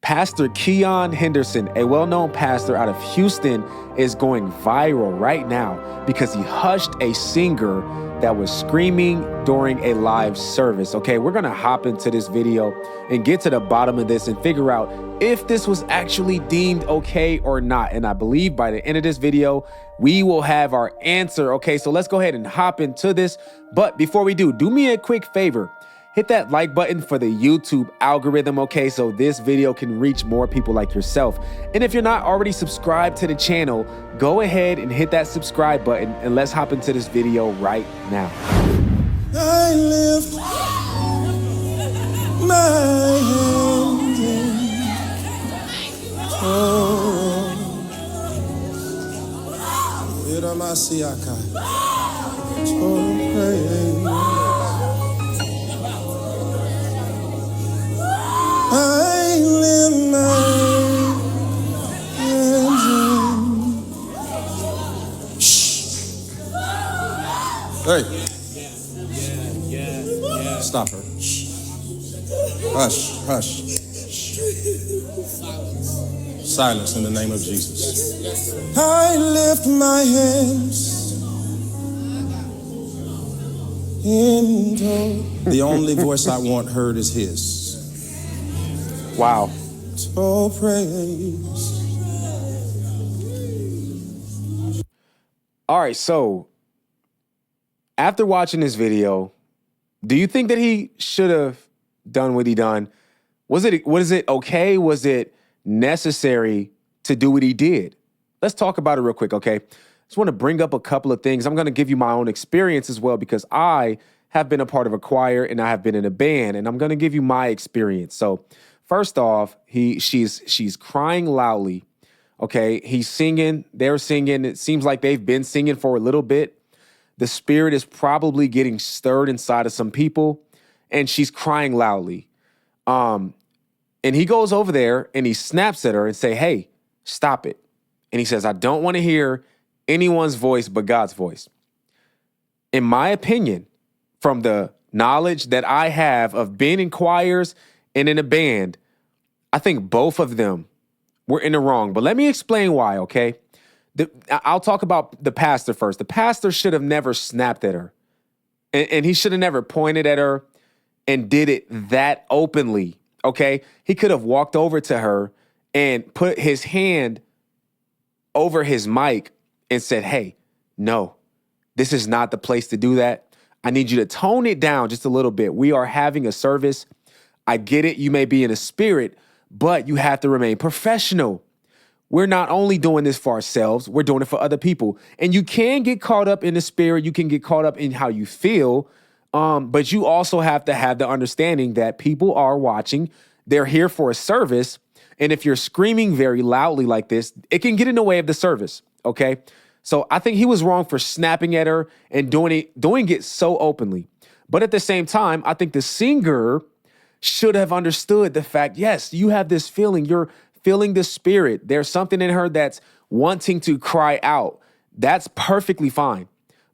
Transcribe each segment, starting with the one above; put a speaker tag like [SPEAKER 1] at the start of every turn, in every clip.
[SPEAKER 1] Pastor Keion Henderson, a well-known pastor out of Houston, is going viral right now because he hushed a singer that was screaming during a live service. Okay, we're gonna hop into this video and get to the bottom of this and figure out if this was actually deemed okay or not. And I believe by the end of this video, we will have our answer. Okay, so let's go ahead and hop into this. But before we do me a quick favor. Hit that like button for the YouTube algorithm, okay, so this video can reach more people like yourself. And if you're not already subscribed to the channel, go ahead and hit that subscribe button and let's hop into this video right now.
[SPEAKER 2] I lift my hands in praise. I lift my hands in. Shh. Hey. Stop her. Hush, hush. Silence in the name of Jesus. I lift my hands in total. The only voice I want heard is his.
[SPEAKER 1] Wow.
[SPEAKER 2] Oh, praise.
[SPEAKER 1] All right, so after watching this video, do you think that he should have done what he done? Was it okay? Was it necessary to do what he did? Let's talk about it real quick, okay? Just want to bring up a couple of things. I'm going to give you my own experience as well because I have been a part of a choir and I have been in a band, and I'm going to give you my experience. So first off, she's crying loudly, okay? He's singing, they're singing. It seems like they've been singing for a little bit. The spirit is probably getting stirred inside of some people, and she's crying loudly. And he goes over there and he snaps at her and say, hey, stop it. And he says, I don't want to hear anyone's voice but God's voice. In my opinion, from the knowledge that I have of being in choirs and in a band, I think both of them were in the wrong. But let me explain why, okay? I'll talk about the pastor first. The pastor should have never snapped at her. And he should have never pointed at her and did it that openly, okay? He could have walked over to her and put his hand over his mic and said, hey, no, this is not the place to do that. I need you to tone it down just a little bit. We are having a service. I get it. You may be in a spirit, but you have to remain professional. We're not only doing this for ourselves, we're doing it for other people. And you can get caught up in the spirit. You can get caught up in how you feel. But you also have to have the understanding that people are watching. They're here for a service. And if you're screaming very loudly like this, it can get in the way of the service. Okay. So I think he was wrong for snapping at her and doing it so openly. But at the same time, I think the singer should have understood the fact, yes, you have this feeling, you're feeling the spirit. There's something in her that's wanting to cry out. That's perfectly fine.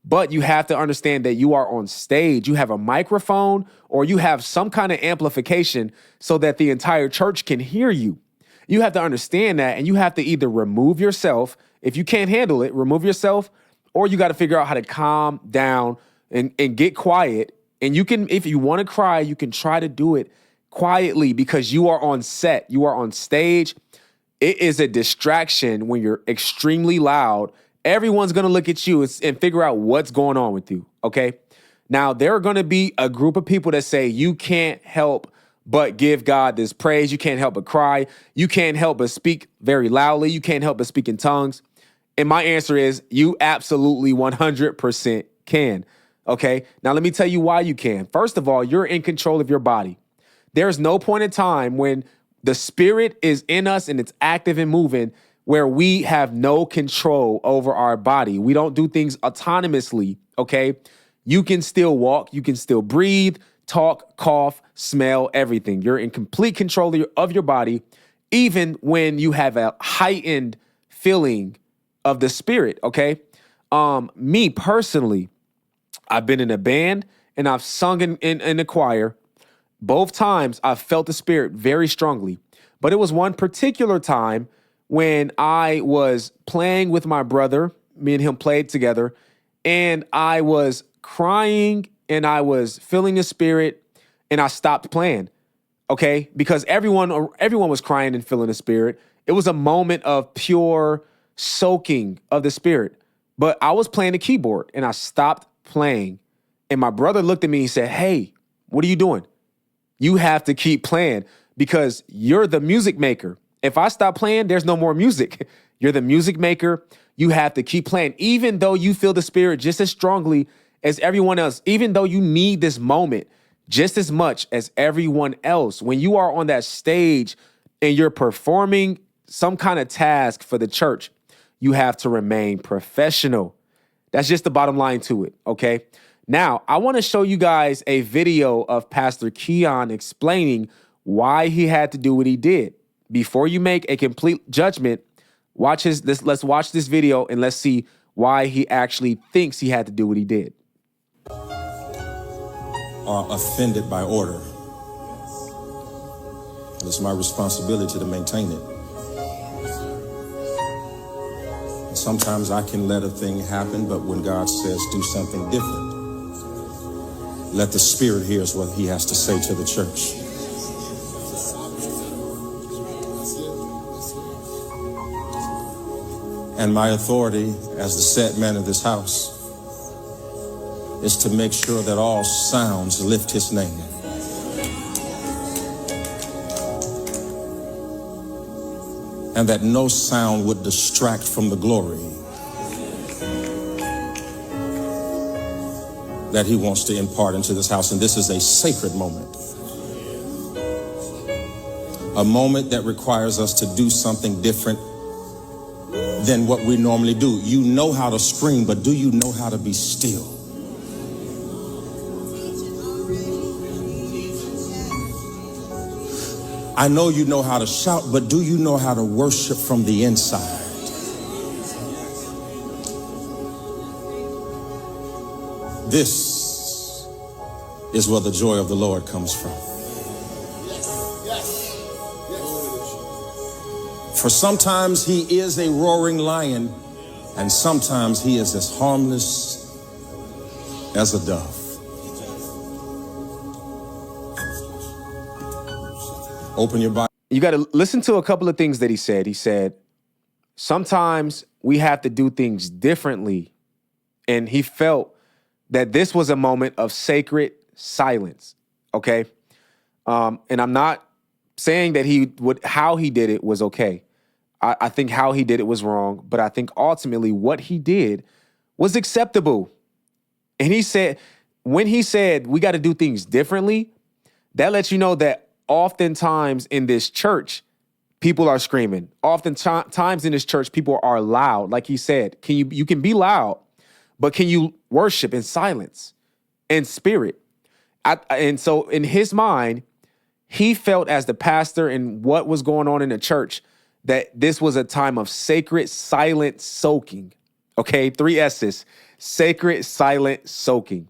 [SPEAKER 1] But you have to understand that you are on stage. You have a microphone or you have some kind of amplification so that the entire church can hear you. You have to understand that, and you have to either remove yourself. If you can't handle it, remove yourself, or you got to figure out how to calm down and get quiet. And you can, if you want to cry, you can try to do it quietly because you are on set, you are on stage. It is a distraction when you're extremely loud. Everyone's going to look at you and figure out what's going on with you, okay? Now, there are going to be a group of people that say you can't help but give God this praise. You can't help but cry. You can't help but speak very loudly. You can't help but speak in tongues. And my answer is you absolutely 100% can, okay? Now, let me tell you why you can. First of all, you're in control of your body. There's no point in time when the spirit is in us and it's active and moving where we have no control over our body. We don't do things autonomously, okay? You can still walk, you can still breathe, talk, cough, smell, everything. You're in complete control of your body, even when you have a heightened feeling of the spirit, okay? Me personally, I've been in a band and I've sung in a choir. Both times I've felt the spirit very strongly. But it was one particular time when I was playing with my brother. Me and him played together, and I was crying and I was feeling the spirit, and I stopped playing. Okay, because everyone was crying and feeling the spirit. It was a moment of pure soaking of the spirit. But I was playing the keyboard and I stopped playing. And my brother looked at me and said, "Hey, what are you doing? You have to keep playing because you're the music maker. If I stop playing, there's no more music. You're the music maker. You have to keep playing, even though you feel the spirit just as strongly as everyone else, even though you need this moment just as much as everyone else. When you are on that stage and you're performing some kind of task for the church, you have to remain professional. That's just the bottom line to it, okay? Now, I want to show you guys a video of Pastor Keion explaining why he had to do what he did. Before you make a complete judgment, let's watch this video and let's see why he actually thinks he had to do what he did.
[SPEAKER 2] Are offended by order. It's my responsibility to maintain it. Sometimes I can let a thing happen, but when God says do something different, let the Spirit hear what he has to say to the church. And my authority as the set man of this house is to make sure that all sounds lift his name. And that no sound would distract from the glory that he wants to impart into this house. And this is a sacred moment. A moment that requires us to do something different than what we normally do. You know how to scream, but do you know how to be still? I know you know how to shout, but do you know how to worship from the inside? This is where the joy of the Lord comes from. For sometimes he is a roaring lion, and sometimes he is as harmless as a dove. Open your Bible.
[SPEAKER 1] You got to listen to a couple of things that he said. He said, sometimes we have to do things differently. And he felt that this was a moment of sacred silence. Okay. And I'm not saying that how he did it was okay. I think how he did it was wrong, but I think ultimately what he did was acceptable. And he said, when he said we got to do things differently, that lets you know that oftentimes in this church, people are screaming. Oftentimes in this church, people are loud. Like he said, you can be loud, but can you worship in silence and spirit? And so in his mind, he felt as the pastor and what was going on in the church, that this was a time of sacred, silent soaking. Okay, 3 S's, sacred, silent soaking.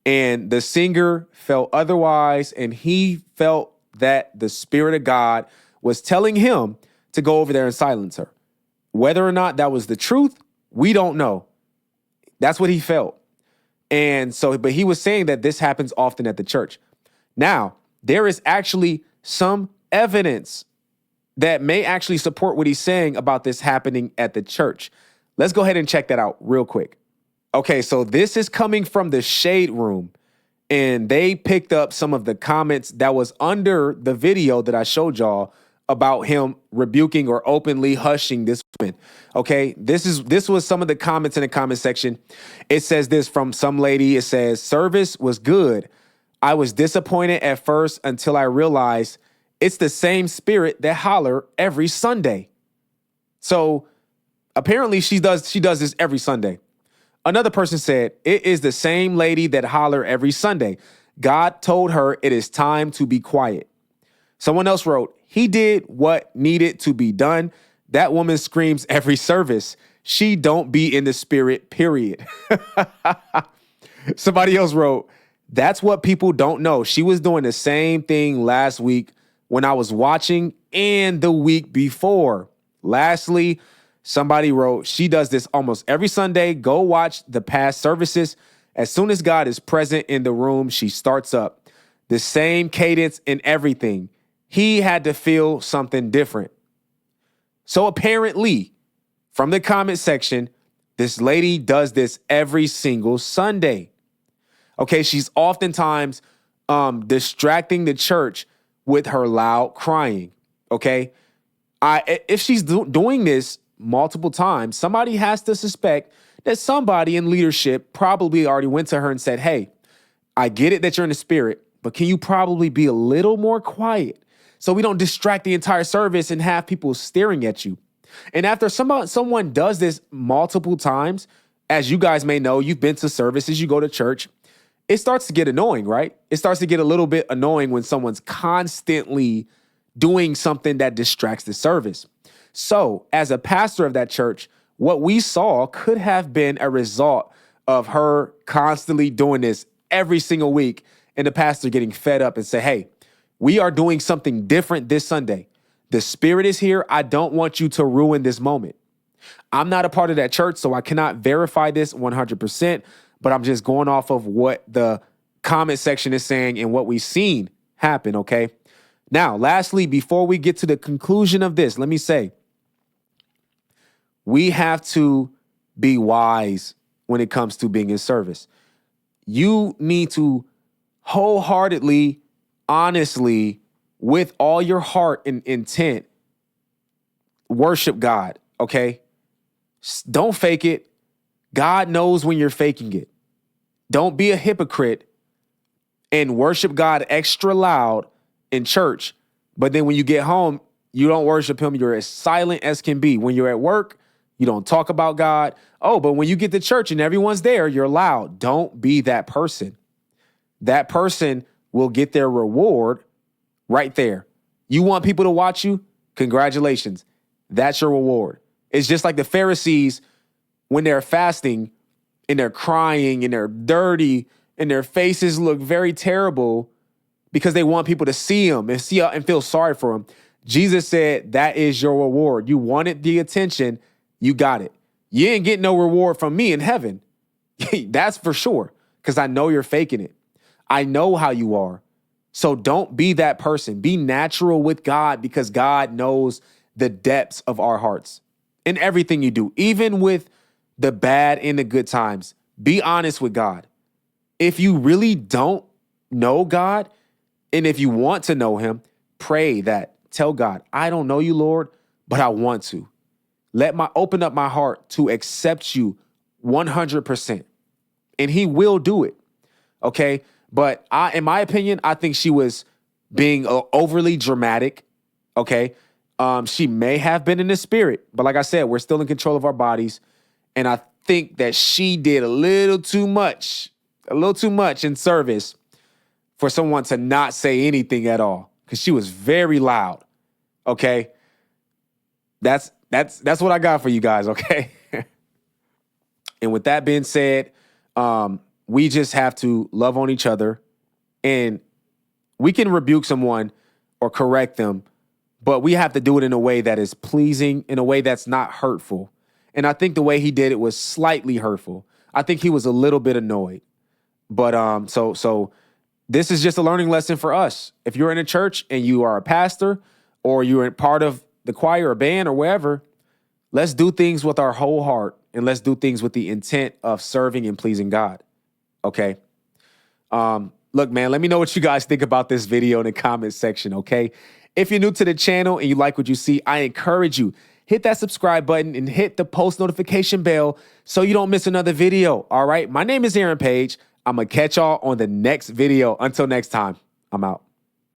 [SPEAKER 1] And the singer felt otherwise, and he felt that the Spirit of God was telling him to go over there and silence her. Whether or not that was the truth, we don't know. That's what he felt. And so, but he was saying that this happens often at the church. Now, there is actually some evidence that may actually support what he's saying about this happening at the church. Let's go ahead and check that out real quick. Okay, so this is coming from the Shade Room, and they picked up some of the comments that was under the video that I showed y'all about him rebuking or openly hushing this woman. Okay, this was some of the comments in the comment section. It says this from some lady. It says, "Service was good. I was disappointed at first until I realized it's the same spirit that holler every Sunday." So apparently she does this every Sunday. Another person said, "It is the same lady that holler every Sunday. God told her it is time to be quiet." Someone else wrote, "He did what needed to be done. That woman screams every service. She don't be in the spirit, period." Somebody else wrote, "That's what people don't know. She was doing the same thing last week when I was watching and the week before. Lastly, somebody wrote, she does this almost every Sunday. Go watch the past services. As soon as God is present in the room, she starts up. The same cadence and everything. He had to feel something different. So apparently, from the comment section, this lady does this every single Sunday. Okay, she's oftentimes distracting the church with her loud crying. Okay, if she's doing this multiple times, somebody has to suspect that somebody in leadership probably already went to her and said, hey, I get it that you're in the spirit, but can you probably be a little more quiet so we don't distract the entire service and have people staring at you? And after someone does this multiple times, as you guys may know, you've been to services, you go to church, it starts to get annoying, right? It starts to get a little bit annoying when someone's constantly doing something that distracts the service. So as a pastor of that church, what we saw could have been a result of her constantly doing this every single week and the pastor getting fed up and say, hey, we are doing something different this Sunday. The Spirit is here. I don't want you to ruin this moment. I'm not a part of that church, so I cannot verify this 100%, but I'm just going off of what the comment section is saying and what we've seen happen, okay? Now, lastly, before we get to the conclusion of this, let me say, we have to be wise when it comes to being in service. You need to wholeheartedly, honestly, with all your heart and intent, worship God, okay? Don't fake it. God knows when you're faking it. Don't be a hypocrite and worship God extra loud in church, but then when you get home, you don't worship him. You're as silent as can be. When you're at work, you don't talk about God. Oh, but when you get to church and everyone's there, you're loud. Don't be that person. That person will get their reward right there. You want people to watch you? Congratulations. That's your reward. It's just like the Pharisees when they're fasting and they're crying and they're dirty and their faces look very terrible because they want people to see them and feel sorry for them. Jesus said, that is your reward. You wanted the attention. You got it. You ain't getting no reward from me in heaven. That's for sure, because I know you're faking it. I know how you are. So don't be that person. Be natural with God, because God knows the depths of our hearts in everything you do, even with the bad and the good times. Be honest with God. If you really don't know God, and if you want to know him, pray that. Tell God, I don't know you, Lord, but I want to. Open up my heart to accept you 100%. And he will do it. Okay. But in my opinion, I think she was being overly dramatic. Okay. She may have been in the spirit, but like I said, we're still in control of our bodies. And I think that she did a little too much in service for someone to not say anything at all, because she was very loud. Okay. That's what I got for you guys. Okay. And with that being said, we just have to love on each other, and we can rebuke someone or correct them, but we have to do it in a way that is pleasing, in a way that's not hurtful. And I think the way he did it was slightly hurtful. I think he was a little bit annoyed. But so this is just a learning lesson for us. If you're in a church and you are a pastor, or you're part of the choir or band or wherever, let's do things with our whole heart, and let's do things with the intent of serving and pleasing God. Okay. Look, man, let me know what you guys think about this video in the comment section. Okay. If you're new to the channel and you like what you see, I encourage you, hit that subscribe button and hit the post notification bell so you don't miss another video. All right. My name is Aaron Page. I'm going to catch y'all on the next video. Until next time, I'm out.